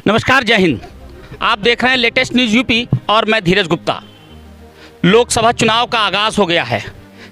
नमस्कार, जय हिंद। आप देख रहे हैं लेटेस्ट न्यूज़ यूपी और मैं धीरज गुप्ता। लोकसभा चुनाव का आगाज़ हो गया है।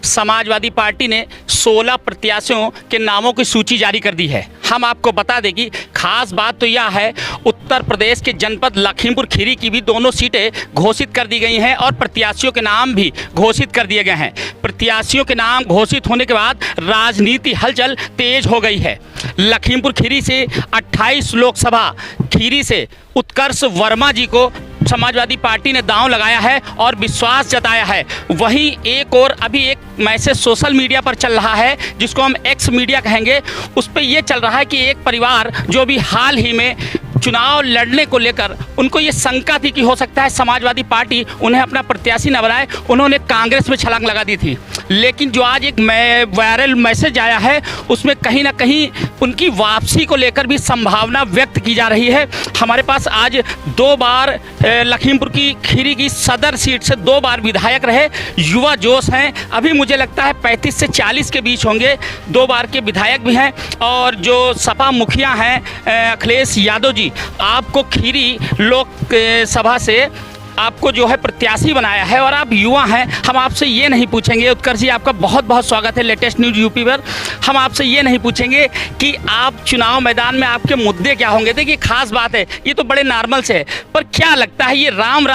समाजवादी पार्टी ने 16 प्रत्याशियों के नामों की सूची जारी कर दी है। हम आपको बता दें कि खास बात तो यह है, उत्तर प्रदेश के जनपद लखीमपुर खीरी की भी दोनों सीटें घोषित कर दी गई हैं और प्रत्याशियों के नाम भी घोषित कर दिए गए हैं। प्रत्याशियों के नाम घोषित होने के बाद राजनीति हलचल तेज हो गई है। लखीमपुर खीरी से 28 लोकसभा खीरी से उत्कर्ष वर्मा जी को समाजवादी पार्टी ने दांव लगाया है और विश्वास जताया है। वहीं एक और अभी एक मैसेज सोशल मीडिया पर चल रहा है, जिसको हम एक्स मीडिया कहेंगे। उस पर यह चल रहा है कि एक परिवार जो भी हाल ही में चुनाव लड़ने को लेकर उनको ये शंका थी कि हो सकता है समाजवादी पार्टी उन्हें अपना प्रत्याशी न बनाए, उन्होंने कांग्रेस में छलांग लगा दी थी। लेकिन जो आज एक वायरल मैसेज आया है, उसमें कहीं ना कहीं उनकी वापसी को लेकर भी संभावना व्यक्त की जा रही है। हमारे पास आज 2 बार लखीमपुर की खीरी की सदर सीट से 2 बार विधायक रहे युवा जोश हैं। अभी मुझे लगता है 35 से 40 के बीच होंगे। 2 बार के विधायक भी हैं और जो सपा मुखिया हैं अखिलेश यादव जी, आपको खीरी लोक सभा से आपको जो है प्रत्याशी बनाया है और आप युवा हैं। हम आपसे ये नहीं पूछेंगे, उत्कर्ष जी आपका बहुत बहुत स्वागत है लेटेस्ट न्यूज़ यूपी पर। हम आपसे ये नहीं पूछेंगे कि आप चुनाव मैदान में आपके मुद्दे क्या होंगे। देखिए, खास बात है, ये तो बड़े नॉर्मल से है, पर क्या लगता है ये राम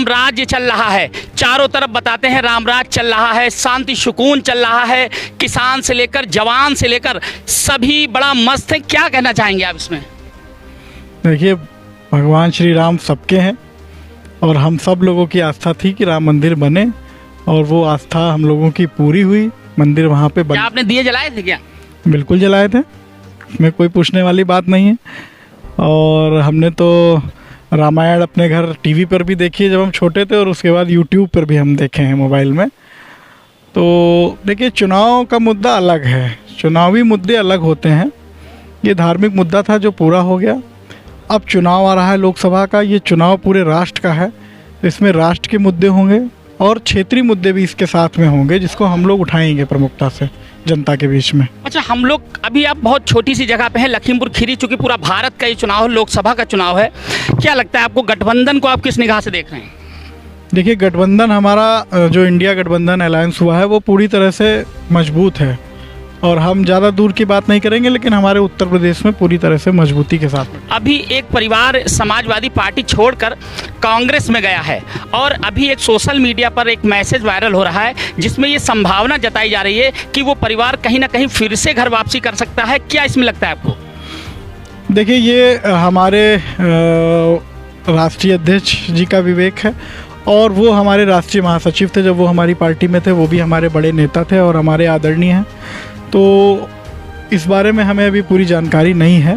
राज्य चल रहा है, चारों तरफ बताते हैं राम राज चल रहा है, शांति सुकून चल रहा है, किसान से लेकर जवान से लेकर सभी बड़ा मस्त है। क्या कहना चाहेंगे आप इसमें? देखिए, भगवान श्री राम सबके हैं और हम सब लोगों की आस्था थी कि राम मंदिर बने और वो आस्था हम लोगों की पूरी हुई। मंदिर वहाँ पे क्या आपने दिए जलाए थे क्या? बिल्कुल जलाए थे, इसमें कोई पूछने वाली बात नहीं है। और हमने तो रामायण अपने घर टीवी पर भी देखी है जब हम छोटे थे, और उसके बाद यूट्यूब पर भी हम देखे हैं मोबाइल में। तो देखिए, चुनाव का मुद्दा अलग है, चुनावी मुद्दे अलग होते हैं। ये धार्मिक मुद्दा था जो पूरा हो गया। अब चुनाव आ रहा है लोकसभा का, ये चुनाव पूरे राष्ट्र का है। इसमें राष्ट्र के मुद्दे होंगे और क्षेत्रीय मुद्दे भी इसके साथ में होंगे, जिसको हम लोग उठाएंगे प्रमुखता से जनता के बीच में। अच्छा, हम लोग अभी आप बहुत छोटी सी जगह पे हैं, लखीमपुर खीरी, चूँकि पूरा भारत का ये चुनाव है, लोकसभा का चुनाव है। क्या लगता है आपको, गठबंधन को आप किस निगाह से देख रहे हैं? देखिए, गठबंधन हमारा जो इंडिया गठबंधन अलायंस हुआ है वो पूरी तरह से मजबूत है और हम ज़्यादा दूर की बात नहीं करेंगे, लेकिन हमारे उत्तर प्रदेश में पूरी तरह से मजबूती के साथ। अभी एक परिवार समाजवादी पार्टी छोड़कर कांग्रेस में गया है और अभी एक सोशल मीडिया पर एक मैसेज वायरल हो रहा है, जिसमें ये संभावना जताई जा रही है कि वो परिवार कहीं ना कहीं फिर से घर वापसी कर सकता है। क्या इसमें लगता है आपको? देखिए, ये हमारे राष्ट्रीय अध्यक्ष जी का विवेक है और वो हमारे राष्ट्रीय महासचिव थे जब वो हमारी पार्टी में थे, वो भी हमारे बड़े नेता थे और हमारे आदरणीय हैं। तो इस बारे में हमें अभी पूरी जानकारी नहीं है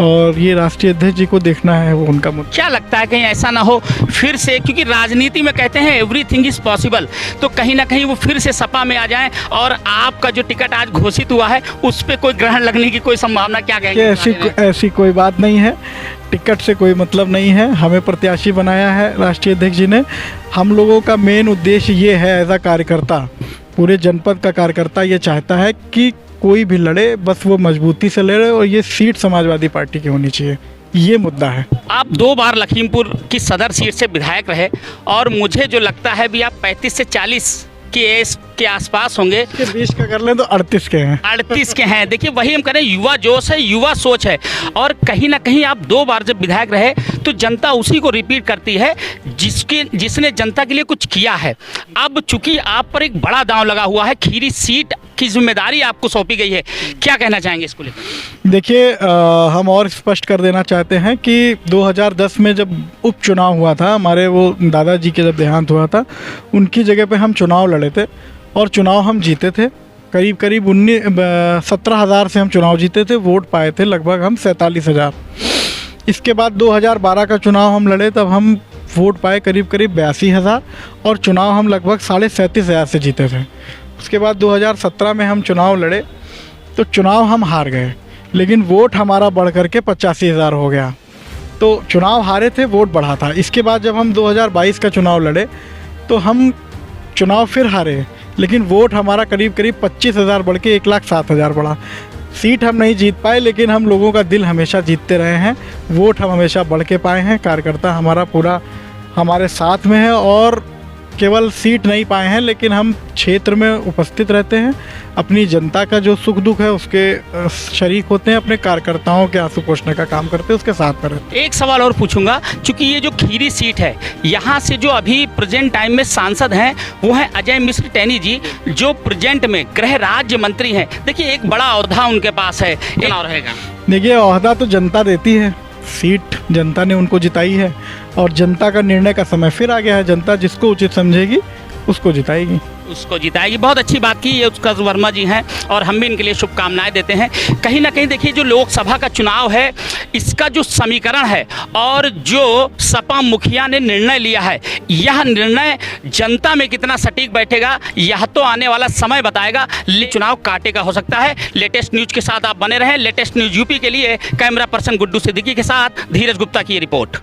और ये राष्ट्रीय अध्यक्ष जी को देखना है, वो उनका मुद्दा। क्या लगता है कहीं ऐसा ना हो फिर से, क्योंकि राजनीति में कहते हैं एवरीथिंग इज पॉसिबल, तो कहीं ना कहीं वो फिर से सपा में आ जाएं और आपका जो टिकट आज घोषित हुआ है उस पर कोई ग्रहण लगने की कोई संभावना? क्या कहेंगे? ऐसी कोई बात नहीं है, टिकट से कोई मतलब नहीं है। हमें प्रत्याशी बनाया है राष्ट्रीय अध्यक्ष जी ने। हम लोगों का मेन उद्देश्य ये है, एज अ कार्यकर्ता, पूरे जनपद का कार्यकर्ता ये चाहता है कि कोई भी लड़े, बस वो मजबूती से लड़े और ये सीट समाजवादी पार्टी की होनी चाहिए, ये मुद्दा है। आप 2 बार लखीमपुर की सदर सीट से विधायक रहे और मुझे जो लगता है भी आप 35 से 40 के आसपास होंगे। 20 का कर लें तो 38 के हैं। 38 के हैं। देखिए, वही हम कह रहे हैं, युवा जोश है, युवा सोच है और कहीं ना कहीं आप 2 बार जब विधायक रहे तो जनता उसी को रिपीट करती है जिसने जनता के लिए कुछ किया है। अब चूंकि आप पर एक बड़ा दांव लगा हुआ है, खीरी सीट की जिम्मेदारी आपको सौंपी गई है, क्या कहना चाहेंगे इसको लेकर? देखिए, हम और स्पष्ट कर देना चाहते हैं कि 2010 में जब उपचुनाव हुआ था, हमारे वो दादाजी के जब देहांत हुआ था, उनकी जगह पे हम चुनाव लड़े थे और चुनाव हम जीते थे। करीब 17,000 से हम चुनाव जीते थे, वोट पाए थे लगभग हम 47,000। इसके बाद 2012 का चुनाव हम लड़े, तब हम वोट पाए करीब 82,000 और चुनाव हम लगभग 37,500 से जीते थे। उसके बाद 2017 में हम चुनाव लड़े तो चुनाव हम हार गए, लेकिन वोट हमारा बढ़ करके 85,000 हो गया। तो चुनाव हारे थे, वोट बढ़ा था। इसके बाद जब हम 2022 का चुनाव लड़े तो हम चुनाव फिर हारे, लेकिन वोट हमारा करीब 25,000 बढ़ के 1,07,000 बढ़ा। सीट हम नहीं जीत पाए, लेकिन हम लोगों का दिल हमेशा जीतते रहे हैं। वोट हम हमेशा बढ़ के पाए हैं। कार्यकर्ता हमारा पूरा हमारे साथ में है और केवल सीट नहीं पाए हैं, लेकिन हम क्षेत्र में उपस्थित रहते हैं। अपनी जनता का जो सुख दुख है उसके शरीक होते हैं, अपने कार्यकर्ताओं के आंसू पोंछने का काम करते हैं, उसके साथ में रहते हैं। एक सवाल और पूछूंगा, चूंकि ये जो खीरी सीट है, यहाँ से जो अभी प्रेजेंट टाइम में सांसद हैं वो हैं अजय मिश्र टैनी जी, जो प्रेजेंट में गृह राज्य मंत्री हैं। देखिए, एक बड़ा ओहदा उनके पास है, चुनाव रहेगा। देखिए, ओहदा तो जनता देती है, सीट जनता ने उनको जिताई है और जनता का निर्णय का समय फिर आ गया है। जनता जिसको उचित समझेगी उसको जिताएगी। उसको जिताएगी। बहुत अच्छी बात की ये उत्कर्ष वर्मा जी हैं और हम भी इनके लिए शुभकामनाएं देते हैं। कहीं ना कहीं देखिए, जो लोकसभा का चुनाव है, इसका जो समीकरण है और जो सपा मुखिया ने निर्णय लिया है, यह निर्णय जनता में कितना सटीक बैठेगा यह तो आने वाला समय बताएगा। चुनाव कांटे का हो सकता है। लेटेस्ट न्यूज के साथ आप बने रहें। लेटेस्ट न्यूज यूपी के लिए कैमरा पर्सन गुड्डू सिद्दीकी के साथ धीरज गुप्ता की ये रिपोर्ट।